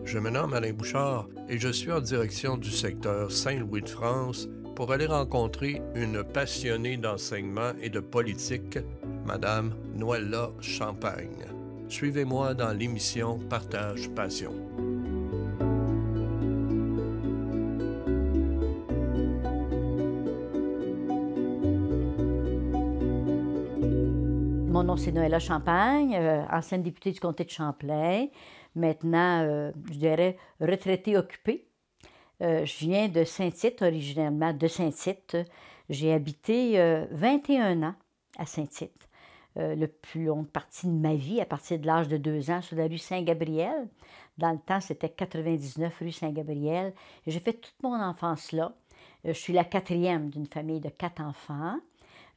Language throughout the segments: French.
Je me nomme Alain Bouchard et je suis en direction du secteur Saint-Louis-de-France pour aller rencontrer une passionnée d'enseignement et de politique, Madame Noëlla Champagne. Suivez-moi dans l'émission Partage Passion. Mon nom, c'est Noëlla Champagne, ancienne députée du comté de Champlain. Maintenant, je dirais retraitée occupée. Je viens de Saint-Tite, originairement de Saint-Tite. J'ai habité 21 ans à Saint-Tite. Le plus longue partie de ma vie, à partir de l'âge de 2 ans, sur la rue Saint-Gabriel. Dans le temps, c'était 99 rue Saint-Gabriel. J'ai fait toute mon enfance là. Je suis la quatrième d'une famille de 4 enfants.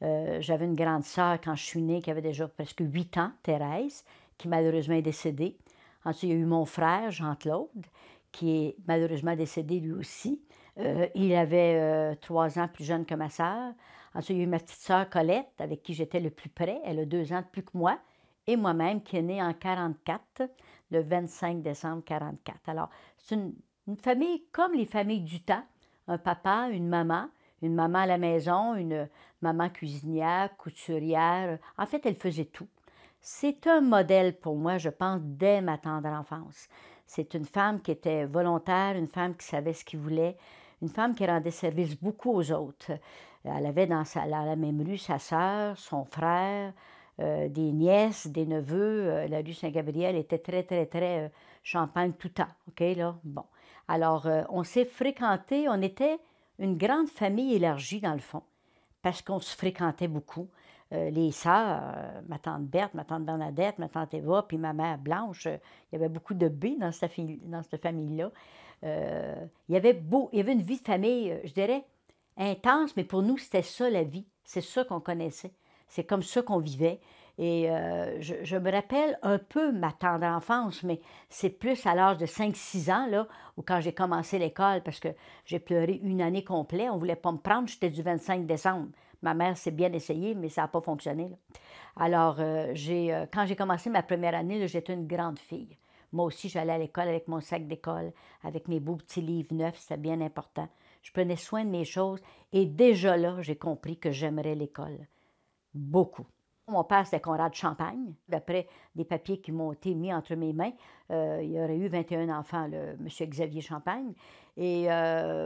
J'avais une grande sœur quand je suis née qui avait déjà presque 8 ans, Thérèse, qui malheureusement est décédée. Ensuite, il y a eu mon frère, Jean-Claude, qui est malheureusement décédé lui aussi. Il avait 3 ans plus jeune que ma sœur. Ensuite, il y a eu ma petite sœur Colette, avec qui j'étais le plus près. Elle a 2 ans de plus que moi. Et moi-même, qui est née en 44, le 25 décembre 44. Alors, c'est une famille comme les familles du temps. Un papa, une maman à la maison, une maman cuisinière, couturière. En fait, elle faisait tout. C'est un modèle pour moi, je pense, dès ma tendre enfance. C'est une femme qui était volontaire, une femme qui savait ce qu'elle voulait, une femme qui rendait service beaucoup aux autres. Elle avait dans la même rue sa sœur, son frère, des nièces, des neveux. La rue Saint-Gabriel était très, très, très Champagne tout temps. OK, là? Bon. Alors, on s'est fréquentés, on était une grande famille élargie, dans le fond, parce qu'on se fréquentait beaucoup. Les sœurs, ma tante Berthe, ma tante Bernadette, ma tante Eva, puis ma mère Blanche, il y avait beaucoup de B dans cette famille-là. Il y avait une vie de famille, je dirais, intense, mais pour nous, c'était ça la vie. C'est ça qu'on connaissait. C'est comme ça qu'on vivait. Et je me rappelle un peu ma tendre enfance, mais c'est plus à l'âge de 5-6 ans, là, où quand j'ai commencé l'école, parce que j'ai pleuré une année complète, on ne voulait pas me prendre, j'étais du 25 décembre. Ma mère s'est bien essayée, mais ça n'a pas fonctionné, là. Alors, quand j'ai commencé ma première année, là, j'étais une grande fille. Moi aussi, j'allais à l'école avec mon sac d'école, avec mes beaux petits livres neufs, c'était bien important. Je prenais soin de mes choses et déjà là, j'ai compris que j'aimerais l'école. Beaucoup. Mon père, c'était Conrad Champagne. D'après des papiers qui m'ont été mis entre mes mains, il y aurait eu 21 enfants, le monsieur Xavier Champagne. Et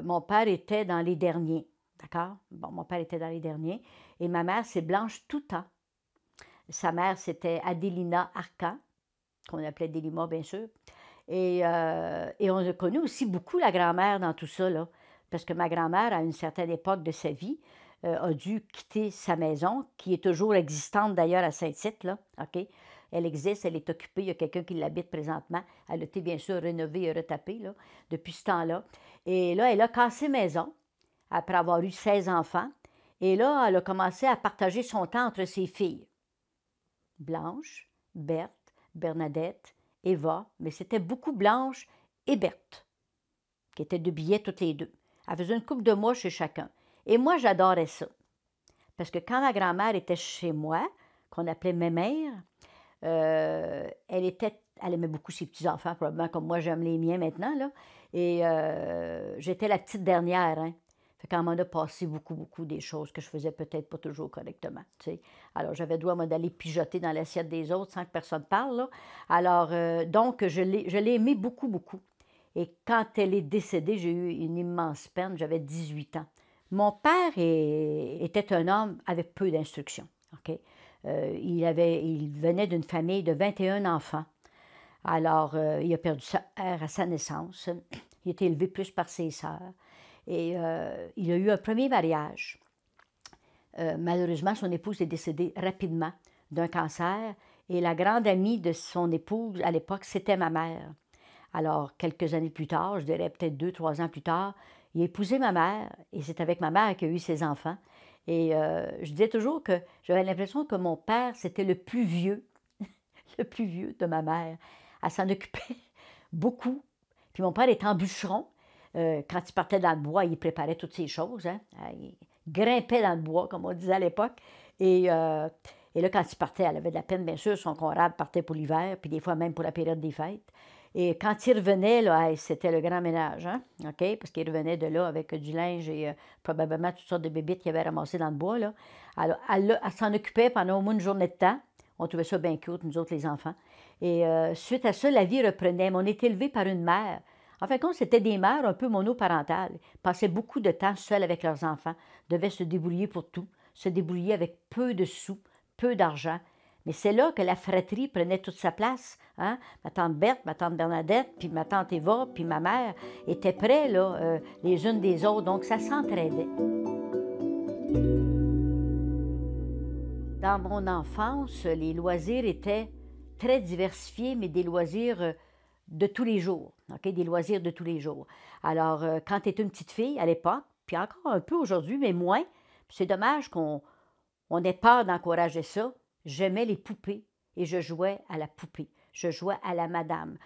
mon père était dans les derniers. D'accord? Bon, mon père était dans les derniers. Et ma mère, c'est Blanche Toutant. Sa mère, c'était Adélina Arcan, qu'on appelait Délima, bien sûr. Et on a connu aussi beaucoup la grand-mère dans tout ça, là. Parce que ma grand-mère, à une certaine époque de sa vie, a dû quitter sa maison, qui est toujours existante d'ailleurs à Saint-Tite, là, OK? Elle existe, elle est occupée, il y a quelqu'un qui l'habite présentement. Elle a été bien sûr rénovée et retapée, là, depuis ce temps-là. Et là, elle a cassé maison, après avoir eu 16 enfants. Et là, elle a commencé à partager son temps entre ses filles. Blanche, Berthe, Bernadette, Eva, mais c'était beaucoup Blanche et Berthe, qui étaient 2 billets toutes les deux. Elle faisait une couple de mois chez chacun. Et moi, j'adorais ça. Parce que quand ma grand-mère était chez moi, qu'on appelait mémère, elle aimait beaucoup ses petits-enfants, probablement comme moi j'aime les miens maintenant, là. Et j'étais la petite dernière, hein. Fait qu'elle m'en a passé beaucoup, beaucoup des choses que je faisais peut-être pas toujours correctement, tu sais. Alors, j'avais droit, moi, d'aller pijoter dans l'assiette des autres sans que personne parle, là. Alors, donc, je l'ai aimée beaucoup, beaucoup. Et quand elle est décédée, j'ai eu une immense peine, j'avais 18 ans. Mon père était un homme avec peu d'instruction, OK? Il venait d'une famille de 21 enfants. Alors, il a perdu sa mère à sa naissance. Il a été élevé plus par ses sœurs. Et il a eu un premier mariage. Malheureusement, son épouse est décédée rapidement d'un cancer. Et la grande amie de son épouse, à l'époque, c'était ma mère. Alors, quelques années plus tard, je dirais peut-être 2-3 ans plus tard, il a épousé ma mère, et c'est avec ma mère qu'il a eu ses enfants. Et je disais toujours que j'avais l'impression que mon père, c'était le plus vieux, le plus vieux de ma mère. Elle s'en occupait beaucoup. Puis mon père étant bûcheron, quand il partait dans le bois, il préparait toutes ces choses, hein. Il grimpait dans le bois, comme on disait à l'époque. Et là, quand il partait, elle avait de la peine, bien sûr. Son conrad partait pour l'hiver, puis des fois même pour la période des fêtes. Et quand il revenait, là, hey, c'était le grand ménage, hein? OK? Parce qu'il revenait de là avec du linge et probablement toutes sortes de bébites qu'il avait ramassées dans le bois, là. Alors, elle s'en occupait pendant au moins une journée de temps. On trouvait ça bien cute, nous autres, les enfants. Et suite à ça, la vie reprenait. Mais on était élevés par une mère. En fin de compte, c'était des mères un peu monoparentales. Ils passaient beaucoup de temps seuls avec leurs enfants, devaient se débrouiller pour tout, se débrouiller avec peu de sous, peu d'argent. Mais c'est là que la fratrie prenait toute sa place. Hein? Ma tante Berthe, ma tante Bernadette, puis ma tante Eva, puis ma mère étaient près, là, les unes des autres. Donc, ça s'entraidait. Dans mon enfance, les loisirs étaient très diversifiés, mais des loisirs de tous les jours, OK? Des loisirs de tous les jours. Alors, quand tu es une petite fille à l'époque, puis encore un peu aujourd'hui, mais moins, c'est dommage qu'on ait peur d'encourager ça. J'aimais les poupées et je jouais à la poupée. Je jouais à la madame.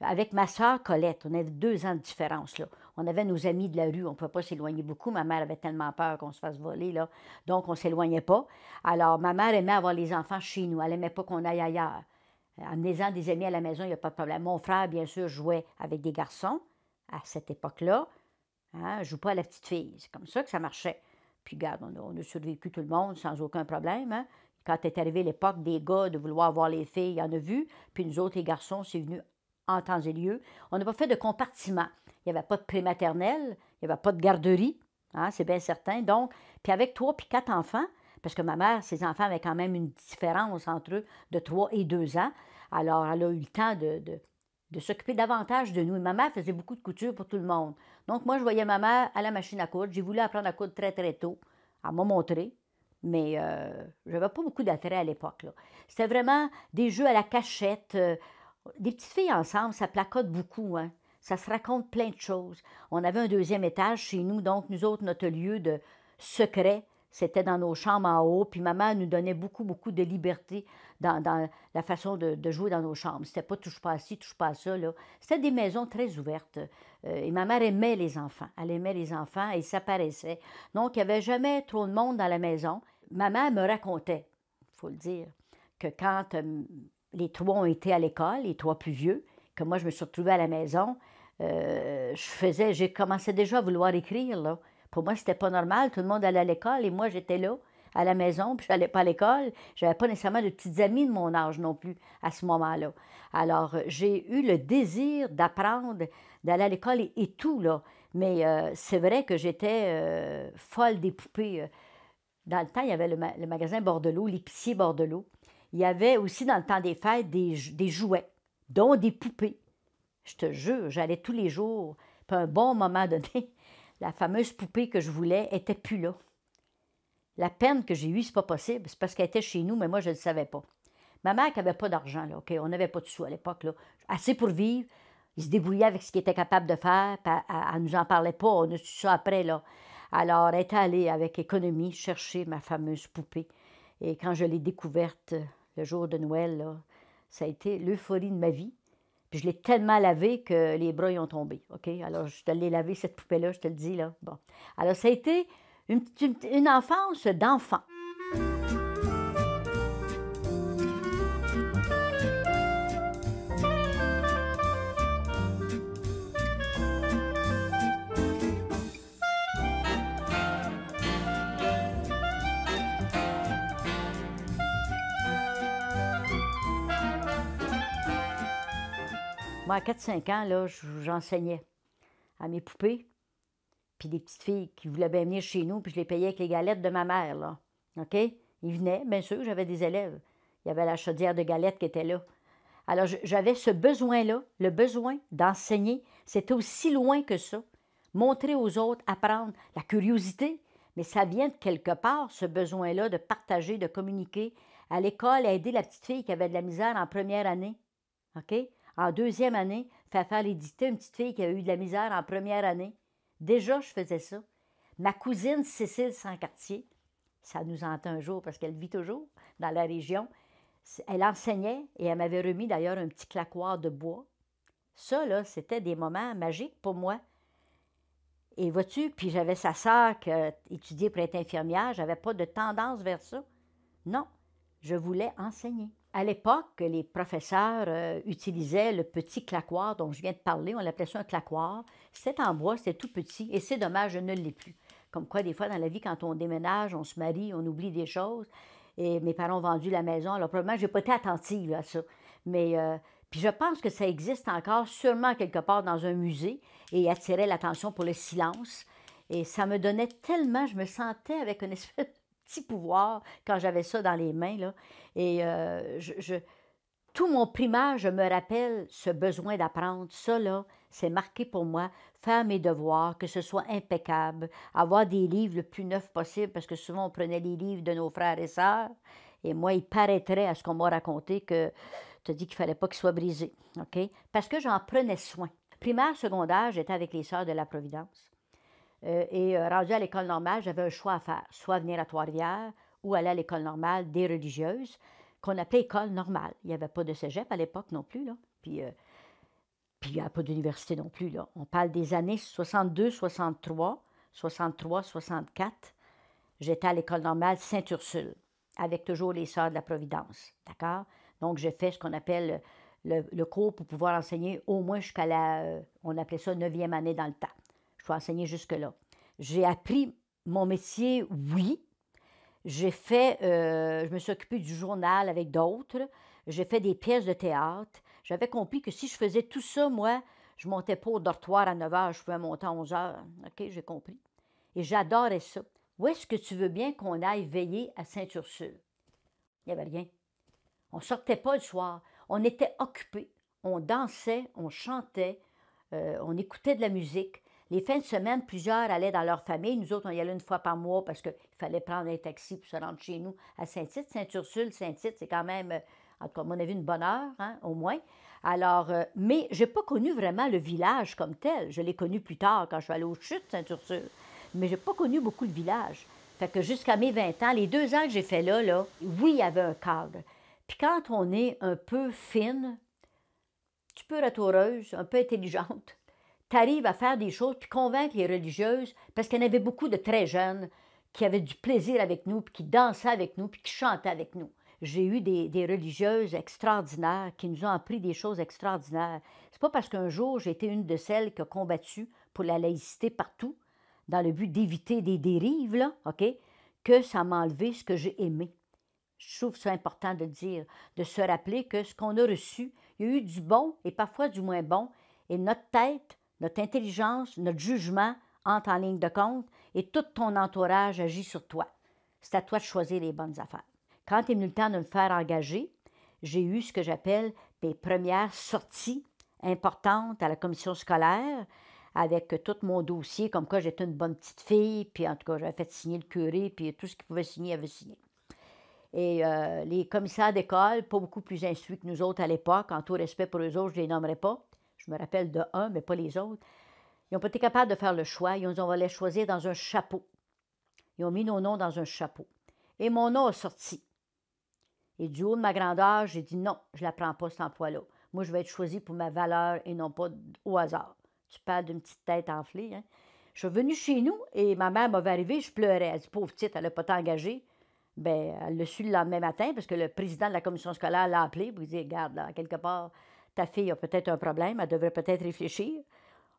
Avec ma sœur Colette, on avait 2 ans de différence, là. On avait nos amis de la rue, on ne pouvait pas s'éloigner beaucoup. Ma mère avait tellement peur qu'on se fasse voler, là. Donc, on ne s'éloignait pas. Alors, ma mère aimait avoir les enfants chez nous. Elle n'aimait pas qu'on aille ailleurs. Amenez-en des amis à la maison, il n'y a pas de problème. Mon frère, bien sûr, jouait avec des garçons à cette époque-là. Hein, je ne joue pas à la petite fille. C'est comme ça que ça marchait. Puis, regarde, on a survécu tout le monde sans aucun problème. Hein? Quand est arrivée l'époque des gars de vouloir voir les filles, il y en a vu. Puis nous autres, les garçons, c'est venu en temps et lieu. On n'a pas fait de compartiment. Il n'y avait pas de prématernelle, il n'y avait pas de garderie, hein, c'est bien certain. Donc, puis avec 3 puis 4 enfants, parce que ma mère, ses enfants avaient quand même une différence entre eux de 3 et 2 ans. Alors, elle a eu le temps de s'occuper davantage de nous. Et ma mère faisait beaucoup de couture pour tout le monde. Donc, moi, je voyais ma mère à la machine à coudre. J'ai voulu apprendre à coudre très, très tôt. Elle m'a montré. Mais je n'avais pas beaucoup d'attrait à l'époque. C'était vraiment des jeux à la cachette. Des petites filles ensemble, ça placote beaucoup. Hein? Ça se raconte plein de choses. On avait un 2e étage chez nous, donc nous autres, notre lieu de secret, c'était dans nos chambres en haut. Puis ma mère nous donnait beaucoup, beaucoup de liberté dans la façon de jouer dans nos chambres. C'était pas touche pas à ci, touche pas à ça. C'était des maisons très ouvertes. Et ma mère aimait les enfants. Elle aimait les enfants et ça paraissait. Donc, il n'y avait jamais trop de monde dans la maison. Ma mère me racontait, il faut le dire, que quand les 3 ont été à l'école, les 3 plus vieux, que moi, je me suis retrouvée à la maison, j'ai commencé déjà à vouloir écrire, là. Pour moi, c'était pas normal. Tout le monde allait à l'école et moi, j'étais là, à la maison, puis je n'allais pas à l'école. Je n'avais pas nécessairement de petites amies de mon âge non plus à ce moment-là. Alors, j'ai eu le désir d'apprendre, d'aller à l'école et tout, là. Mais c'est vrai que j'étais folle des poupées. Dans le temps, il y avait le magasin Bordelot, l'épicier Bordelot. Il y avait aussi, dans le temps des fêtes, des jouets, dont des poupées. Je te jure, j'allais tous les jours. Puis à un bon moment donné, la fameuse poupée que je voulais était plus là. La peine que j'ai eue, c'est pas possible. C'est parce qu'elle était chez nous, mais moi, je ne le savais pas. Ma mère qui n'avait pas d'argent, là, OK? On n'avait pas de sous à l'époque, là. Assez pour vivre. Il se débrouillait avec ce qu'il était capable de faire. Puis elle ne nous en parlait pas. On a su ça après, là. Alors, elle est allée avec économie chercher ma fameuse poupée. Et quand je l'ai découverte le jour de Noël, là, ça a été l'euphorie de ma vie. Puis je l'ai tellement lavée que les bras y ont tombé, OK? Alors, je te l'ai lavée, cette poupée-là, je te le dis, là. Bon. Alors, ça a été une enfance d'enfant. Moi, à 4-5 ans, là, j'enseignais à mes poupées, puis des petites filles qui voulaient bien venir chez nous, puis je les payais avec les galettes de ma mère, là. OK? Ils venaient, bien sûr, j'avais des élèves. Il y avait la chaudière de galettes qui était là. Alors, j'avais ce besoin-là, le besoin d'enseigner. C'était aussi loin que ça. Montrer aux autres, apprendre, la curiosité. Mais ça vient de quelque part, ce besoin-là de partager, de communiquer. À l'école, aider la petite fille qui avait de la misère en première année. OK? En 2e année, faire les dictées une petite fille qui avait eu de la misère en première année. Déjà, je faisais ça. Ma cousine Cécile Sancartier, ça nous entend un jour parce qu'elle vit toujours dans la région, elle enseignait et elle m'avait remis d'ailleurs un petit claquoir de bois. Ça, là, c'était des moments magiques pour moi. Et vois-tu, puis j'avais sa sœur qui étudiait pour être infirmière, j'avais pas de tendance vers ça. Non, je voulais enseigner. À l'époque, les professeurs utilisaient le petit claquoir dont je viens de parler. On l'appelait ça un claquoir. C'était en bois, c'était tout petit. Et c'est dommage, je ne l'ai plus. Comme quoi, des fois, dans la vie, quand on déménage, on se marie, on oublie des choses. Et mes parents ont vendu la maison. Alors, probablement, je n'ai pas été attentive à ça. Mais, puis je pense que ça existe encore, sûrement quelque part dans un musée, et attirait l'attention pour le silence. Et ça me donnait tellement, je me sentais avec une espèce de petit pouvoir quand j'avais ça dans les mains, là. Et tout mon primaire, je me rappelle ce besoin d'apprendre. Ça, là, c'est marqué pour moi. Faire mes devoirs, que ce soit impeccable, avoir des livres le plus neufs possible, parce que souvent, on prenait les livres de nos frères et sœurs. Et moi, il paraîtrait, à ce qu'on m'a raconté, que tu as dit qu'il ne fallait pas qu'ils soient brisés. OK? Parce que j'en prenais soin. Primaire, secondaire, j'étais avec les sœurs de la Providence. Rendu à l'école normale, j'avais un choix à faire, soit venir à Trois-Rivières ou aller à l'école normale des religieuses, qu'on appelait école normale. Il n'y avait pas de cégep à l'époque non plus, là. Puis il n'y avait pas d'université non plus, là. On parle des années 62, 63, 63, 64. J'étais à l'école normale Sainte-Ursule, avec toujours les sœurs de la Providence, d'accord? Donc, j'ai fait ce qu'on appelle le cours pour pouvoir enseigner au moins jusqu'à on appelait ça 9e année dans le temps. Je peux enseigner jusque-là. J'ai appris mon métier, oui. Je me suis occupée du journal avec d'autres. J'ai fait des pièces de théâtre. J'avais compris que si je faisais tout ça, moi, je ne montais pas au dortoir à 9 heures, je pouvais monter à 11 heures. OK, j'ai compris. Et j'adorais ça. Où est-ce que tu veux bien qu'on aille veiller à Sainte-Ursule? Il n'y avait rien. On ne sortait pas le soir. On était occupés. On dansait, on chantait, on écoutait de la musique. Les fins de semaine, plusieurs allaient dans leur famille. Nous autres, on y allait une fois par mois parce qu'il fallait prendre un taxi pour se rendre chez nous à Saint-Tite. Sainte-Ursule, Saint-Tite, c'est quand même, en tout cas, à mon avis, une bonne heure, hein, au moins. Alors, mais je n'ai pas connu vraiment le village comme tel. Je l'ai connu plus tard quand je suis allée aux chutes Sainte-Ursule. Mais je n'ai pas connu beaucoup le village. Fait que jusqu'à mes 20 ans, les 2 ans que j'ai fait là, oui, il y avait un cadre. Puis quand on est un peu fine, un petit peu ratoureuse, un peu intelligente, tu arrives à faire des choses puis convaincre les religieuses, parce qu'il y en avait beaucoup de très jeunes qui avaient du plaisir avec nous, puis qui dansaient avec nous, puis qui chantaient avec nous. J'ai eu des religieuses extraordinaires qui nous ont appris des choses extraordinaires. C'est pas parce qu'un jour j'ai été une de celles qui a combattu pour la laïcité partout, dans le but d'éviter des dérives, là, OK, que ça m'a enlevé ce que j'ai aimé. Je trouve ça important de le dire, de se rappeler que ce qu'on a reçu, il y a eu du bon et parfois du moins bon, et notre tête, notre intelligence, notre jugement entrent en ligne de compte et tout ton entourage agit sur toi. C'est à toi de choisir les bonnes affaires. Quand il est venu le temps de me faire engager, j'ai eu ce que j'appelle mes premières sorties importantes à la commission scolaire avec tout mon dossier, comme quoi j'étais une bonne petite fille, puis en tout cas, j'avais fait signer le curé, puis tout ce qu'il pouvait signer, il avait signé. Et les commissaires d'école, pas beaucoup plus instruits que nous autres à l'époque, en tout respect pour eux autres, je ne les nommerai pas. Je me rappelle de un, mais pas les autres. Ils n'ont pas été capables de faire le choix. Ils ont dit on va les choisir dans un chapeau. Ils ont mis nos noms dans un chapeau. Et mon nom a sorti. Et du haut de ma grandeur, j'ai dit non, je ne la prends pas, cet emploi-là. Moi, je vais être choisie pour ma valeur et non pas au hasard. Tu parles d'une petite tête enflée, hein? Je suis venue chez nous et ma mère m'avait arrivé, je pleurais. Elle dit pauvre petite, elle n'a pas t'engagé. Bien, elle l'a su le lendemain matin parce que le président de la commission scolaire l'a appelé pour lui dire regarde, là, quelque part, ta fille a peut-être un problème, elle devrait peut-être réfléchir.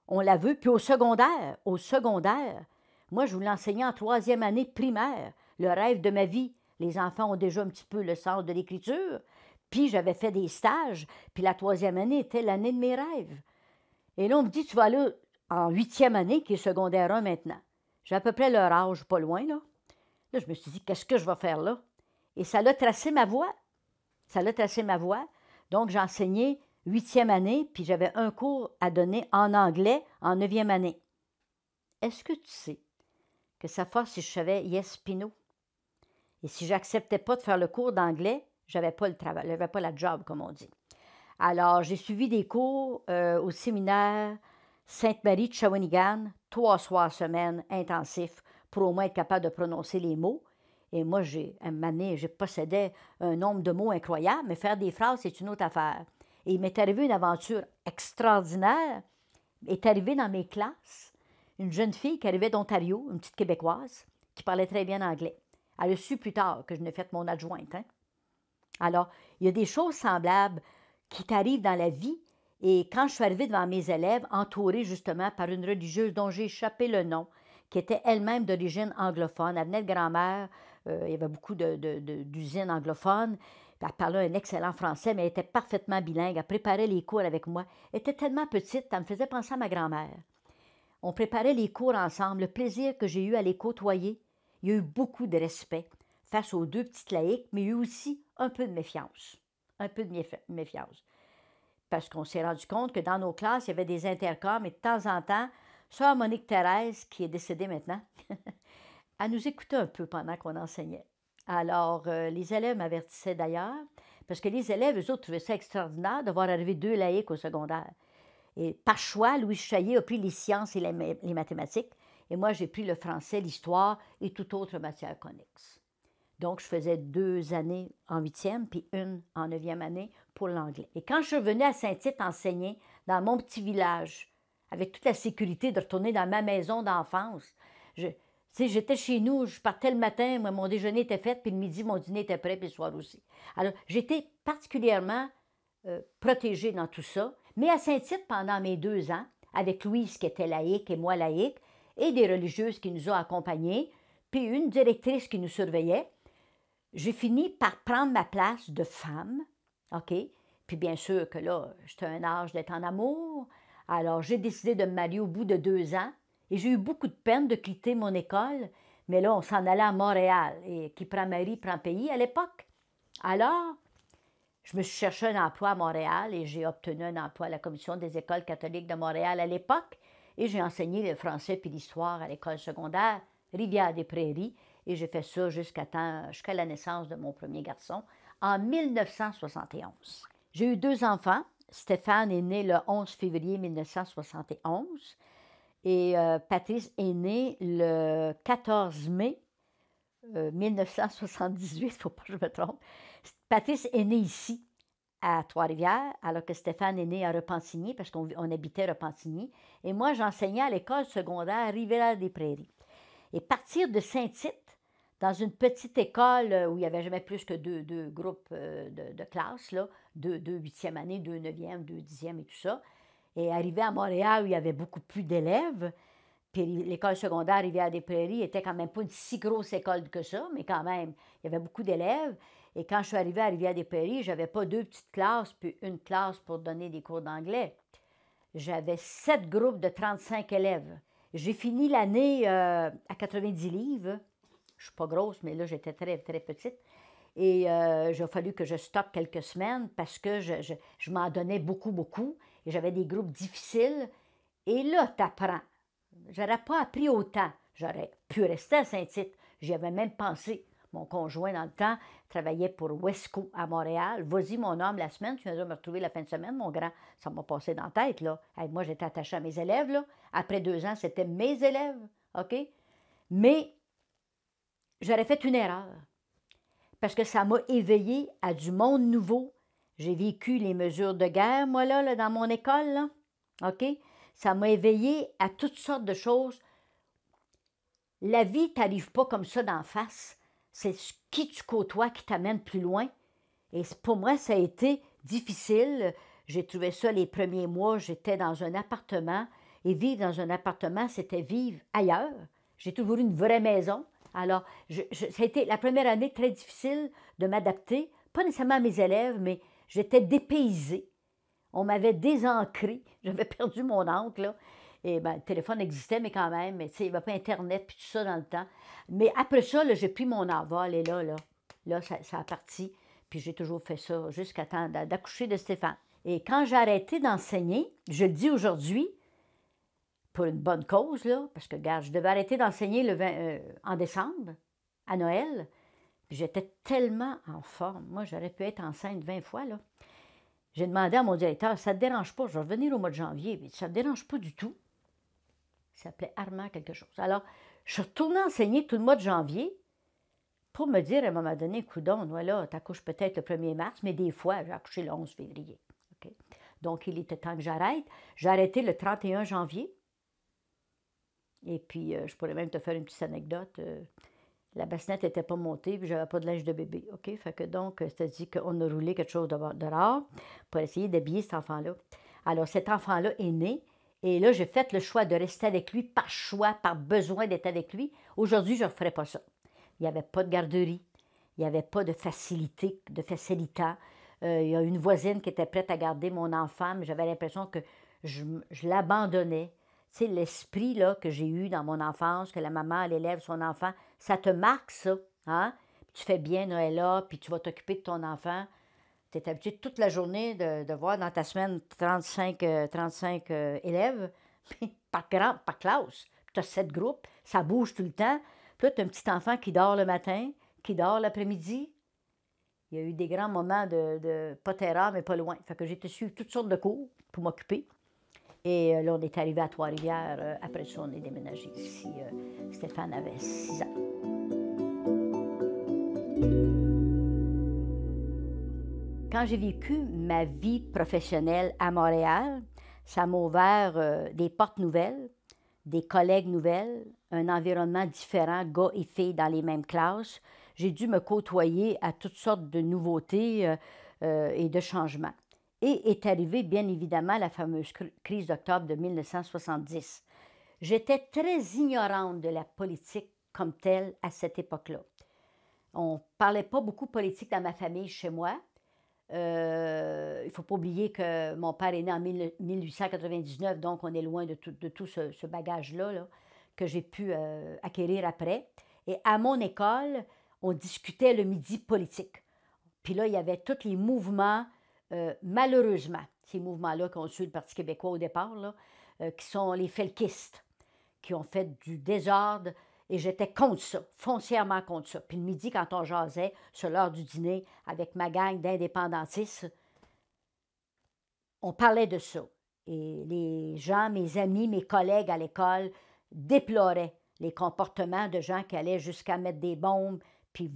On la veut. Puis au secondaire, moi, je voulais enseigner en 3e année primaire, le rêve de ma vie. Les enfants ont déjà un petit peu le sens de l'écriture. Puis j'avais fait des stages, puis la 3e année était l'année de mes rêves. Et là, on me dit, tu vas aller en 8e année, qui est secondaire 1 maintenant. J'ai à peu près leur âge, pas loin, là. Là, je me suis dit, qu'est-ce que je vais faire là? Et ça l'a tracé ma voie. Ça l'a tracé ma voie. Donc, j'ai enseigné 8e année, puis j'avais un cours à donner en anglais en 9e année. Est-ce que tu sais que ça force si je savais yes puis no? Et si j'acceptais pas de faire le cours d'anglais, j'avais pas le travail, j'avais pas la job, comme on dit. Alors, j'ai suivi des cours au séminaire Sainte-Marie de Shawinigan, 3 soirs semaine intensifs, pour au moins être capable de prononcer les mots. Et moi, à un moment donné, je possédais un nombre de mots incroyable, mais faire des phrases, c'est une autre affaire. Et il m'est arrivé une aventure extraordinaire. Est arrivée dans mes classes une jeune fille qui arrivait d'Ontario, une petite Québécoise, qui parlait très bien anglais. Elle a su plus tard que je n'ai fait mon adjointe. Hein? Alors, il y a des choses semblables qui t'arrivent dans la vie. Et quand je suis arrivée devant mes élèves, entourée justement par une religieuse dont j'ai échappé le nom, qui était elle-même d'origine anglophone, elle venait de grand-mère, il y avait beaucoup d'usines anglophones, elle parlait un excellent français, mais elle était parfaitement bilingue, elle préparait les cours avec moi. Elle était tellement petite, elle me faisait penser à ma grand-mère. On préparait les cours ensemble, le plaisir que j'ai eu à les côtoyer. Il y a eu beaucoup de respect face aux deux petites laïques, mais il y a eu aussi un peu de méfiance. Un peu de méfiance. Parce qu'on s'est rendu compte que dans nos classes, il y avait des intercoms et de temps en temps, sœur Monique Thérèse, qui est décédée maintenant, elle nous écoutait un peu pendant qu'on enseignait. Alors, les élèves m'avertissaient d'ailleurs, parce que les élèves, eux autres, trouvaient ça extraordinaire de voir arriver deux laïcs au secondaire. Et par choix, Louis Chaillet a pris les sciences et les mathématiques, et moi, j'ai pris le français, l'histoire et toute autre matière connexe. Donc, je faisais 2 années en 8e, puis une en 9e année pour l'anglais. Et quand je suis revenue à Saint-Tite enseigner dans mon petit village, avec toute la sécurité de retourner dans ma maison d'enfance, j'étais chez nous, je partais le matin, moi, mon déjeuner était fait, puis le midi, mon dîner était prêt, puis le soir aussi. Alors, j'étais particulièrement protégée dans tout ça. Mais à Saint-Tite, pendant mes 2 ans, avec Louise qui était laïque et moi laïque, et des religieuses qui nous ont accompagnés, puis une directrice qui nous surveillait, j'ai fini par prendre ma place de femme, OK? Puis bien sûr que là, j'étais à un âge d'être en amour. Alors, j'ai décidé de me marier au bout de 2 ans. Et j'ai eu beaucoup de peine de quitter mon école. Mais là, on s'en allait à Montréal. Et qui prend mari, prend pays à l'époque. Alors, je me suis cherché un emploi à Montréal et j'ai obtenu un emploi à la Commission des écoles catholiques de Montréal à l'époque. Et j'ai enseigné le français puis l'histoire à l'école secondaire Rivière-des-Prairies. Et j'ai fait ça jusqu'à la naissance de mon premier garçon en 1971. J'ai eu 2 enfants. Stéphane est né le 11 février 1971 et Patrice est né le 14 mai 1978, il ne faut pas que je me trompe. Patrice est né ici, à Trois-Rivières, alors que Stéphane est né à Repentigny, parce qu'on habitait Repentigny. Et moi, j'enseignais à l'école secondaire Rivière-des-Prairies. Et partir de Saint-Tite, dans une petite école où il n'y avait jamais plus que deux groupes de classes, là, deux 8e année, 2 9e, 2 10e et tout ça, et arriver à Montréal où il y avait beaucoup plus d'élèves, puis l'école secondaire Rivière-des-Prairies était quand même pas une si grosse école que ça, mais quand même, il y avait beaucoup d'élèves. Et quand je suis arrivée à Rivière-des-Prairies, j'avais pas 2 petites classes, puis une classe pour donner des cours d'anglais. J'avais 7 groupes de 35 élèves. J'ai fini l'année à 90 livres. Je suis pas grosse, mais là, j'étais très, très petite. Et il a fallu que je stoppe quelques semaines parce que je m'en donnais beaucoup, beaucoup. Et j'avais des groupes difficiles. Et là, t'apprends. J'aurais pas appris autant. J'aurais pu rester à Saint-Tite. J'y avais même pensé. Mon conjoint, dans le temps, travaillait pour Wesco à Montréal. Vas-y, mon homme, la semaine, tu viendras me retrouver la fin de semaine, mon grand. Ça m'a passé dans la tête, là. Hey, moi, j'étais attachée à mes élèves, là. Après 2 ans, c'était mes élèves, OK? Mais j'aurais fait une erreur. Parce que ça m'a éveillée à du monde nouveau. J'ai vécu les mesures de guerre, moi, là dans mon école, là. OK? Ça m'a éveillée à toutes sortes de choses. La vie t'arrive pas comme ça d'en face. C'est qui tu côtoies qui t'amène plus loin. Et pour moi, ça a été difficile. J'ai trouvé ça les premiers mois. J'étais dans un appartement. Et vivre dans un appartement, c'était vivre ailleurs. J'ai toujours eu une vraie maison. Alors, ça a été la première année très difficile de m'adapter. Pas nécessairement à mes élèves, mais j'étais dépaysée. On m'avait désancrée. J'avais perdu mon oncle, là. Et bien, le téléphone existait, mais quand même, mais, il n'y avait pas Internet, puis tout ça dans le temps. Mais après ça, là, j'ai pris mon envol, et là, ça a parti. Puis j'ai toujours fait ça jusqu'à temps d'accoucher de Stéphane. Et quand j'ai arrêté d'enseigner, je le dis aujourd'hui, pour une bonne cause, là, parce que, regarde, je devais arrêter d'enseigner en décembre, à Noël, puis j'étais tellement en forme. Moi, j'aurais pu être enceinte 20 fois, là. J'ai demandé à mon directeur, ça ne te dérange pas, je vais revenir au mois de janvier. Il dit, ça ne te dérange pas du tout. Il s'appelait Armand quelque chose. Alors, je suis retournée enseigner tout le mois de janvier pour me dire à un moment donné, coudonc, voilà, tu accouches peut-être le 1er mars, mais des fois, j'ai accouché le 11 février. Okay? Donc, il était temps que j'arrête. J'ai arrêté le 31 janvier. Et puis, je pourrais même te faire une petite anecdote. La bassinette n'était pas montée, puis j'avais pas de linge de bébé. OK? Fait que donc, c'est-à-dire qu'on a roulé quelque chose dehors pour essayer d'habiller cet enfant-là. Alors, cet enfant-là est né, et là, j'ai fait le choix de rester avec lui par choix, par besoin d'être avec lui. Aujourd'hui, je ne referais pas ça. Il n'y avait pas de garderie, il n'y avait pas de facilité, de facilita. Il y a une voisine qui était prête à garder mon enfant, mais j'avais l'impression que je l'abandonnais. Tu sais, l'esprit là, que j'ai eu dans mon enfance, que la maman, elle élève son enfant, ça te marque, ça. Hein? Puis tu fais bien Noël-là, puis tu vas t'occuper de ton enfant. Tu es habitué toute la journée de voir dans ta semaine 35 élèves puis par classe. Tu as 7 groupes, ça bouge tout le temps. Puis là, tu as un petit enfant qui dort le matin, qui dort l'après-midi. Il y a eu des grands moments de pas terreur, mais pas loin. Fait que j'ai été suivre toutes sortes de cours pour m'occuper. Et là, on est arrivé à Trois-Rivières. Après ça, on est déménagé ici. Stéphane avait 6 ans. Quand j'ai vécu ma vie professionnelle à Montréal, ça m'a ouvert des portes nouvelles, des collègues nouvelles, un environnement différent, gars et filles dans les mêmes classes. J'ai dû me côtoyer à toutes sortes de nouveautés et de changements. Et est arrivée, bien évidemment, la fameuse crise d'octobre de 1970. J'étais très ignorante de la politique comme telle à cette époque-là. On ne parlait pas beaucoup politique dans ma famille chez moi. Il ne faut pas oublier que mon père est né en 1899, donc on est loin de tout ce bagage-là là, que j'ai pu acquérir après. Et à mon école, on discutait le midi politique. Puis là, il y avait tous les mouvements, malheureusement, ces mouvements-là qui ont suivi le Parti québécois au départ, là, qui sont les felkistes, qui ont fait du désordre. Et j'étais contre ça, foncièrement contre ça. Puis le midi, quand on jasait, sur l'heure du dîner, avec ma gang d'indépendantistes, on parlait de ça. Et les gens, mes amis, mes collègues à l'école déploraient les comportements de gens qui allaient jusqu'à mettre des bombes. Puis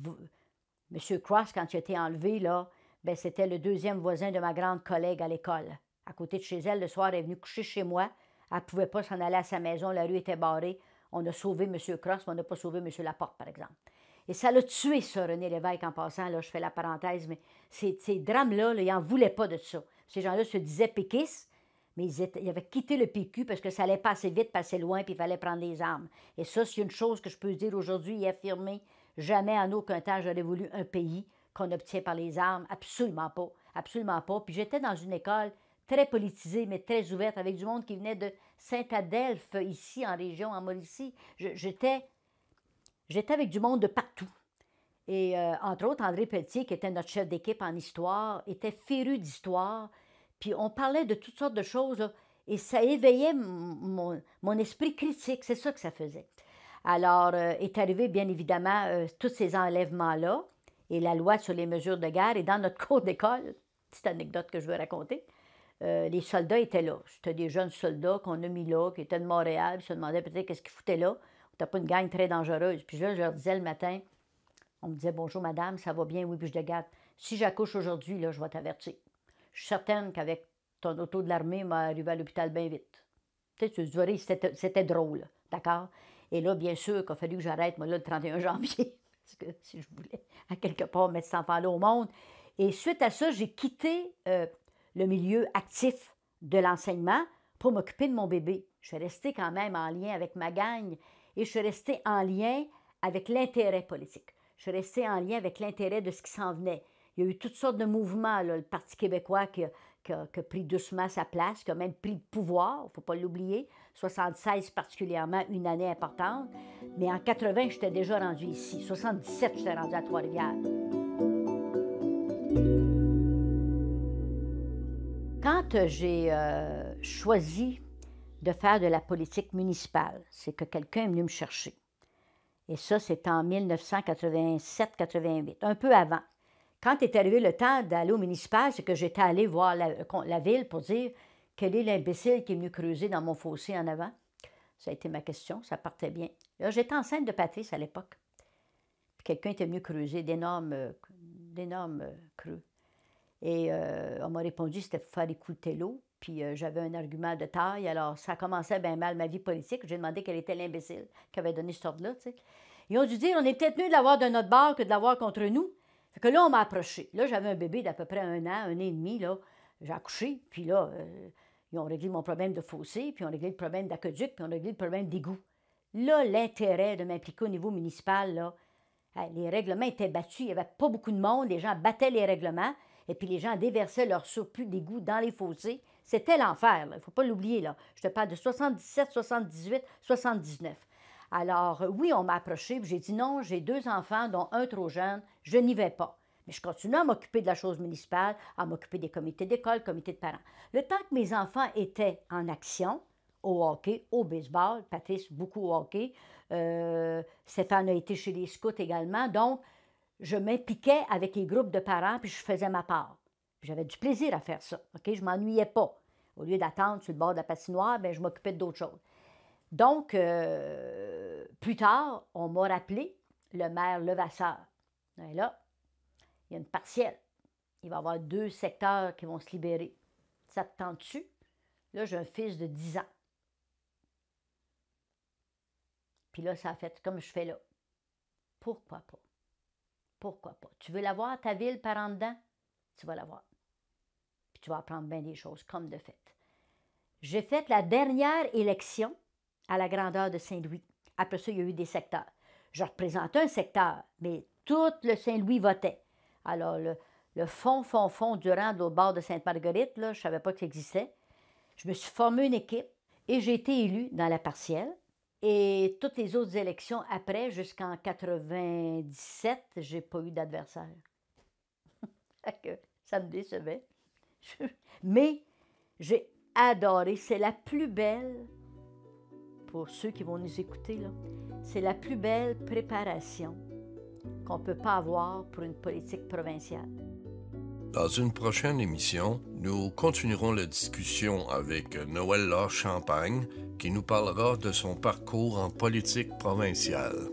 M. Cross, quand il a été enlevé, là, ben, c'était le deuxième voisin de ma grande collègue à l'école. À côté de chez elle, le soir, elle est venue coucher chez moi. Elle ne pouvait pas s'en aller à sa maison, la rue était barrée. On a sauvé M. Cross, mais on n'a pas sauvé M. Laporte, par exemple. Et ça l'a tué, ça, René Lévesque, en passant. Là, je fais la parenthèse, mais ces drames-là, là, ils n'en voulaient pas de ça. Ces gens-là se disaient péquistes, mais ils avaient quitté le PQ parce que ça allait pas assez vite, passer loin, puis il fallait prendre les armes. Et ça, c'est une chose que je peux dire aujourd'hui et affirmer. Jamais, en aucun temps, j'aurais voulu un pays qu'on obtient par les armes. Absolument pas. Absolument pas. Puis j'étais dans une école très politisée, mais très ouverte, avec du monde qui venait de Saint-Adelphe, ici, en région, en Mauricie. J'étais avec du monde de partout. Et entre autres, André Pelletier, qui était notre chef d'équipe en histoire, était féru d'histoire. Puis on parlait de toutes sortes de choses, là, et ça éveillait mon esprit critique. C'est ça que ça faisait. Alors, est arrivé, bien évidemment, tous ces enlèvements-là et la loi sur les mesures de guerre. Et dans notre cours d'école, petite anecdote que je veux raconter, les soldats étaient là. C'était des jeunes soldats qu'on a mis là, qui étaient de Montréal, puis se demandaient peut-être qu'est-ce qu'ils foutaient là. C'était pas une gang très dangereuse. Puis là, je leur disais le matin, on me disait bonjour madame, ça va bien, oui, puis je dis regarde, si j'accouche aujourd'hui, là, je vais t'avertir. Je suis certaine qu'avec ton auto de l'armée, il m'a arrivé à l'hôpital bien vite. Tu sais, tu te dirais, c'était drôle, d'accord? Et là, bien sûr qu'il a fallu que j'arrête, moi, là, le 31 janvier, parce que si je voulais, à quelque part, mettre cet enfant-là au monde. Et suite à ça, j'ai quitté le milieu actif de l'enseignement pour m'occuper de mon bébé. Je suis restée quand même en lien avec ma gang et je suis restée en lien avec l'intérêt politique. Je suis restée en lien avec l'intérêt de ce qui s'en venait. Il y a eu toutes sortes de mouvements, là, le Parti québécois qui a pris doucement sa place, qui a même pris le pouvoir, il ne faut pas l'oublier. 76 particulièrement, une année importante. Mais en 80, j'étais déjà rendue ici. 77, j'étais rendue à Trois-Rivières. Quand j'ai choisi de faire de la politique municipale, c'est que quelqu'un est venu me chercher. Et ça, c'est en 1987-88, un peu avant. Quand est arrivé le temps d'aller au municipal, c'est que j'étais allée voir la ville pour dire quel est l'imbécile qui est venu creuser dans mon fossé en avant. Ça a été ma question, ça partait bien. Là, j'étais enceinte de Patrice à l'époque. Puis quelqu'un était venu creuser d'énormes creux. Et on m'a répondu que c'était pour faire écouter l'eau. Puis j'avais un argument de taille. Alors, ça commençait bien mal ma vie politique. J'ai demandé quel était l'imbécile qui avait donné ce ordre-là, tu sais. Ils ont dû dire, on est peut-être mieux de l'avoir de notre bord que de l'avoir contre nous. Fait que là, on m'a approché. Là, j'avais un bébé d'à peu près 1 an et demi, là. J'ai accouché, puis là, ils ont réglé mon problème de fossé, puis ils ont réglé le problème d'aqueduc, puis ils ont réglé le problème d'égout. Là, l'intérêt de m'impliquer au niveau municipal, là, les règlements étaient battus, il n'y avait pas beaucoup de monde, les gens battaient les règlements, et puis les gens déversaient leur surplus d'égout dans les fossés. C'était l'enfer, il ne faut pas l'oublier, là. Je te parle de 77, 78, 79. Alors, oui, on m'a approché, puis j'ai dit non, j'ai 2 enfants, dont un trop jeune, je n'y vais pas. Mais je continue à m'occuper de la chose municipale, à m'occuper des comités d'école, comités de parents. Le temps que mes enfants étaient en action, au hockey, au baseball, Patrice, beaucoup au hockey, Stéphane a été chez les scouts également, donc je m'impliquais avec les groupes de parents, puis je faisais ma part. J'avais du plaisir à faire ça, OK? Je ne m'ennuyais pas. Au lieu d'attendre sur le bord de la patinoire, bien, je m'occupais d'autres choses. Donc, plus tard, on m'a rappelé, le maire Levasseur. Et là, il y a une partielle. Il va y avoir 2 secteurs qui vont se libérer. Ça te tente-tu? Là, j'ai un fils de 10 ans. Puis là, ça a fait comme je fais là. Pourquoi pas? Pourquoi pas? Tu veux l'avoir, ta ville, par en dedans? Tu vas l'avoir. Puis tu vas apprendre bien des choses, comme de fait. J'ai fait la dernière élection à la grandeur de Saint-Louis. Après ça, il y a eu des secteurs. Je représentais un secteur, mais tout le Saint-Louis votait. Alors, le fond Durand de l'autre bord de Sainte-Marguerite, là, je ne savais pas que ça existait. Je me suis formé une équipe et j'ai été élue dans la partielle. Et toutes les autres élections après, jusqu'en 97, je n'ai pas eu d'adversaire. Ça me décevait. Mais j'ai adoré. C'est la plus belle, pour ceux qui vont nous écouter, là, c'est la plus belle préparation qu'on ne peut pas avoir pour une politique provinciale. Dans une prochaine émission, nous continuerons la discussion avec Noëlla Champagne, qui nous parlera de son parcours en politique provinciale.